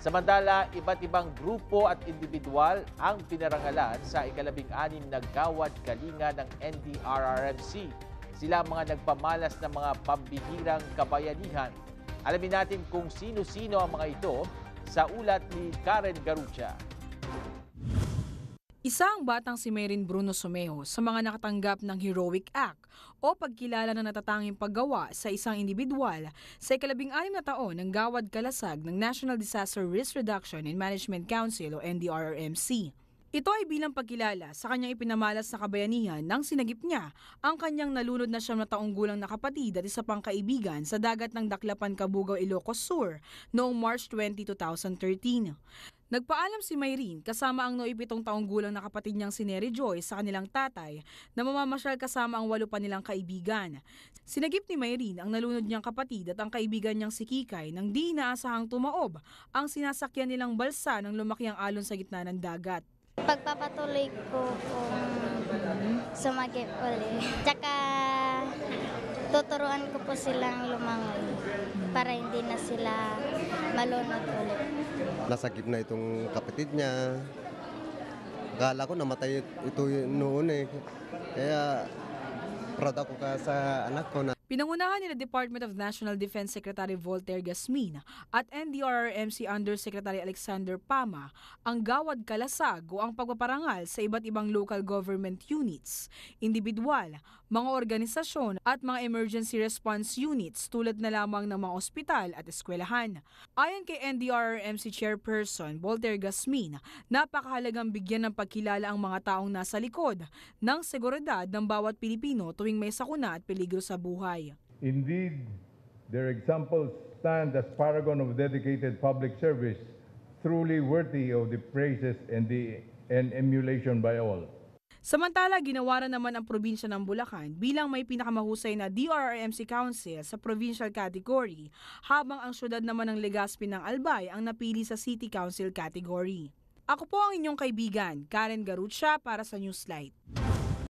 Samantala, iba't ibang grupo at individual ang pinarangalan sa ika-16 na Gawad Kalinga ng NDRRMC. Sila ang mga nagpamalas ng mga pambihirang kabayanihan. Alamin natin kung sino-sino ang mga ito sa ulat ni Karen Garucha. Isa ang batang si Marin Bruno Somejo sa mga nakatanggap ng Heroic Act o pagkilala ng natatanging paggawa sa isang individual sa ika-16 na taon ng Gawad Kalasag ng National Disaster Risk Reduction and Management Council o NDRRMC. Ito ay bilang pagkilala sa kanyang ipinamalas na kabayanihan nang sinagip niya ang kanyang nalunod na 9 taong gulang na kapatid at isa pang kaibigan sa dagat ng Daklapan, Cabugao, Ilocos Sur noong March 20, 2013. Nagpaalam si Mayrin kasama ang 7 taong gulang na kapatid niyang si Nery Joy sa kanilang tatay na mamamasyal kasama ang 8 pa nilang kaibigan. Sinagip ni Mayrin ang nalunod niyang kapatid at ang kaibigan niyang si Kikay nang di inaasahang tumaob ang sinasakyan nilang balsa nang lumaki ang alon sa gitna ng dagat. Pagpapatuloy ko kung sumagip ulit. Tsaka tuturuan ko po silang lumangoy para hindi na sila malunod ulit. Nasagip na itong kapatid niya. Akala ko namatay ito noon eh. Kaya proud ako sa anak ko na. Pinangunahan ni Department of National Defense Secretary Voltaire Gasmin at NDRRMC Undersecretary Alexander Pama ang Gawad Kalasag o ang pagpaparangal sa iba't ibang local government units, individual, mga organisasyon at mga emergency response units tulad na lamang ng mga ospital at eskwelahan. Ayon kay NDRRMC Chairperson Voltaire Gasmin, napakahalagang bigyan ng pagkilala ang mga taong nasa likod ng seguridad ng bawat Pilipino tuwing may sakuna at peligro sa buhay. Indeed, their examples stand as paragon of dedicated public service, truly worthy of the praises and emulation by all. Samantala, ginawaran naman ang probinsya ng Bulacan bilang may pinakamahusay na DRRMC Council sa provincial category, habang ang syudad naman ng Legazpi ng Albay ang napili sa City Council category. Ako po ang inyong kaibigan, Karen Garucha para sa Newslight.